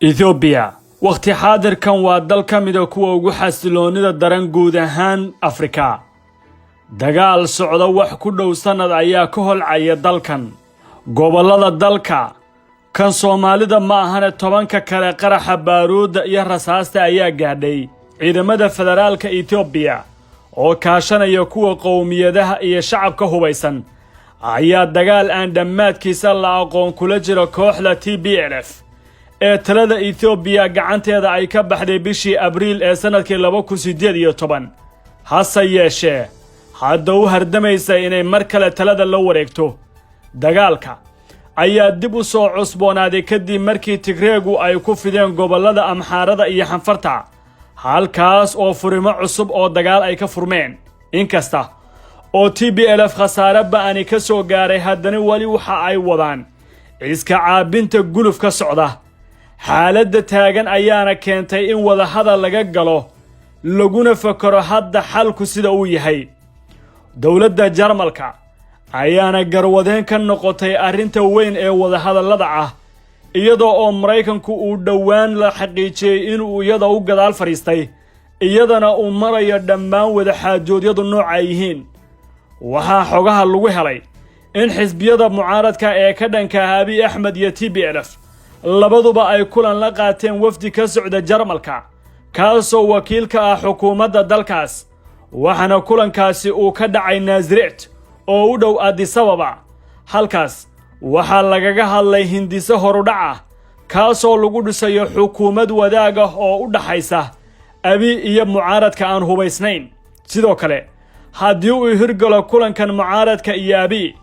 إثيوبيا وقت حاضر كان وادل كميدا كوا ugu xasiloonida daran guud ahaan Afrika dagaal socda wax ku dhow sanad ayaa ka holcaya dalkan gobolada dalka kan Soomaalida ma ahan tobanka kale qaraxa baaruud iyo rasaasta ayaa gaadhay ciidamada federaalka Ethiopia oo kaashanaya kuwa qowmiyadaha iyo shacabka hubaysan ayaa dagaal aan dhamaadkiisa la aqoon kula jira kooxda TPLF ee talada Ethiopia gacanteeda ay ka baxday bishii Abriil ee sanadkii 2018 hase yeeshee hadda u hardamaysa inay mar kale talada la wareegto dagaalka ayaa dib u soo cusboonaaday kadib markii Tigreegu ay ku fideen gobolada Amxaarada iyo Xanfarta halkaas oo furimo cusub oo dagaal ay ka furmeen inkasta oo TPLF khasaare ba'ani ka soo gaaray haddana wali waxa ay wadaan iska caabinta guluf ka socda xaaladda taagan ayaana keentay in wada hadal laga galo laguna fakaro hadda xalku sida uu yahay dawladda Jarmalka ayaana garwadeen ka noqotay arrinta weyn ee wada hadallada ah iyadoo oo Mareykanku uu dhawaan la xaqiijiyay in uu iyada u gadaal fariistay iyadana uu marayo dhammaan wada xaajoodyadu nooc ay yihiin waxa xogaha lagu helay in xisbiyada mucaaradka ee ka dhanka Abiy Ahmed iyo TPLF labaduba ay kulan la qaateen wafdi ka socda Jarmalka kaasoo wakiilka ah xukuumadda dalkaas waxana kulankaasi uu ka dhacay Naazreet oo u dhow Addis Ababa halkaas waxa lagaga hadlay hindise horudhaca kaasoo lagu dhisayo xukuumad wadaag ah oo u dhaxaysa Abiy iyo mucaaradka aan hubaysnayn sidoo kale haddii uu hirgalo kulankan mucaaradka iyo Abiy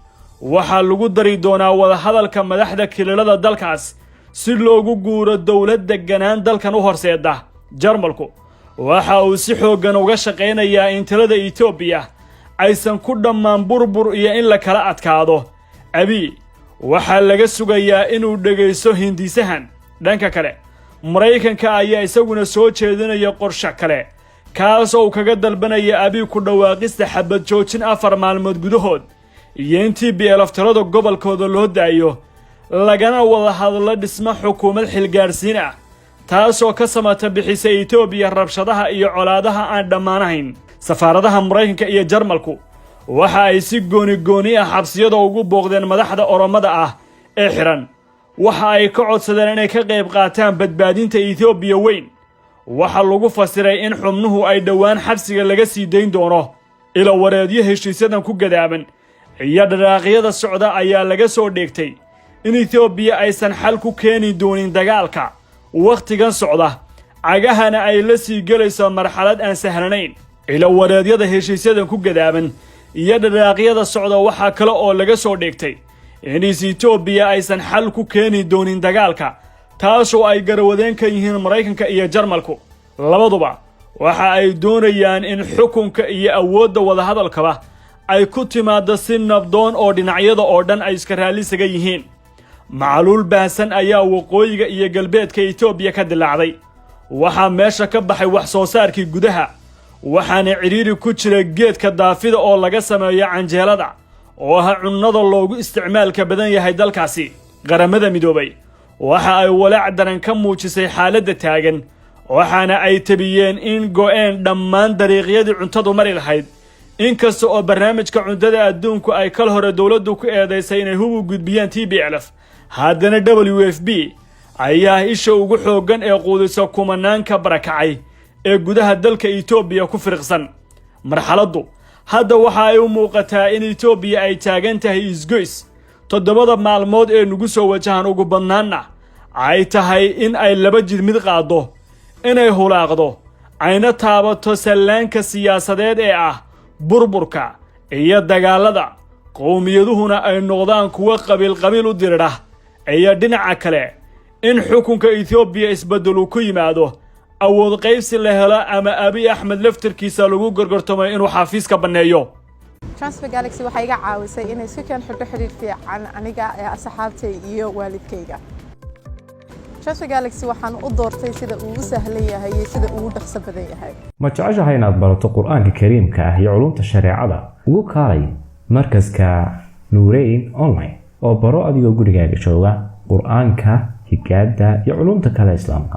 waxa lagu dari doonaa wada hadalka madaxda kililada dalkaas si loogu guuro dawladda ganaan dalkan u horseeda Jarmalku waxa uu si xoogan uga shaqeynayaa in talada Ethiopia aysan ku dhammaan burbur iyo in la kala adkaado Abiy waxa laga sugayaa inuu dhageysto hindisahan dhanka kale Mareykanka ayaa isaguna soo jeedinaya qorshe kale kaasoo kaga dalbanaya Abiy ku dhawaaqista xabad joojin 4 maalmood gudahood iyo intii TPLF gobolkooda loo daayo lagana wada hadlo dhisma xukuumad xilgaarsiin ah taasoo ka samata bixisay Ethiopia rabshadaha iyo colaadaha aan dhamaanayn safaaradaha Mareykanka iyo Jarmalku waxa ay si gooni ah xabsiyada ugu booqdeen madaxda Oromada ah ee xiran waxa ay ka codsadeen inay ka qayb qaataan badbaadinta Ethiopia weyn waxa lagu fasiray in xubnuhu ay dhawaan xabsiga laga sii deyn doono ila wareedyo heshiisyadan ku gadaaban iyo dhaqaaqyada socda ayaa laga soo dheegtay in Ethiopia aysan xal ku keeni doonin dagaalka waqtigan socda cagahana ay la sii galayso marxalad aan sahlanayn ila wareedyada heshiisyadan ku gadaaban iyo dhaqaaqyada socda waxa kale oo laga soo dheegtay in Ethiopia aysan xal ku keeni doonin dagaalka taasoo ay garwadeen ka yihiin Mareykanka iyo Jarmalku labaduba waxa ay doonayaan in xukunka iyo awoodda wada hadalkaba ay ku timaado si nabdoon oo dhinacyada oo dhan ay iska raalisaga yihiin macluul baahsan ayaa waqooyiga iyo galbeedka Ethiopia ka dilaacday waxa meesha ka baxay wax soo saarkii gudaha waxaana ciriiri ku jira geedka daafida oo laga sameeyo canjeelada oo ah cunnada loogu isticmaalka badan yahay dalkaasi qaramada midoobay waxa ay walaac daran ka muujisay xaaladda taagan waxaana ay tabiyeen in go'een dhammaan dariiqyadii cuntadu mari lahayd inkasta oo barnaamijka cuntada adduunku ay kal hore dawladdu ku eedeysay inay hubu gudbiyaan TPLF haddana WFP ayaa isha ugu xoogan ee quudisa kumanaanka barakacay ee gudaha dalka Ethiopia ku firqsan marxaladdu hadda waxa ay u muuqataa in Ethiopia ay taagan tahay isgoys 7 maalmood ee nugu soo wajahan ugu badnaana ay tahay in ay laba jid mid qaado inay hulaaqdo ayna taabato salaanka siyaasadeed ee ah burburka iyo dagaalada qowmiyaduhuna ay noqdaan kuwa qabiil u dirira iyo dhinaca kale in xukunka Ethiopia isbedel ku yimaado awood qaybsi la helo ama Abiy Ahmed laftirkiisa lagu gorgortamo inuu xafiiska baneeyo Transfer Galaxy waxa iga caawisay inay si kan xiriir fiican aniga ee asxaabtay iyo waalidkayga Transfer Galaxy waxaan u doortay sida uu u sahlan yahay iyo sida uu u dhaqso badan yahay ma jeceshahay inaad barato Qur'aanka Kariimka ah iyo culumta shariicada ugu kaalay markaska Nuurayn Online oo baro adigoo gurigaaga jooga Qur'aanka higaada iyo culumta kale islaamka.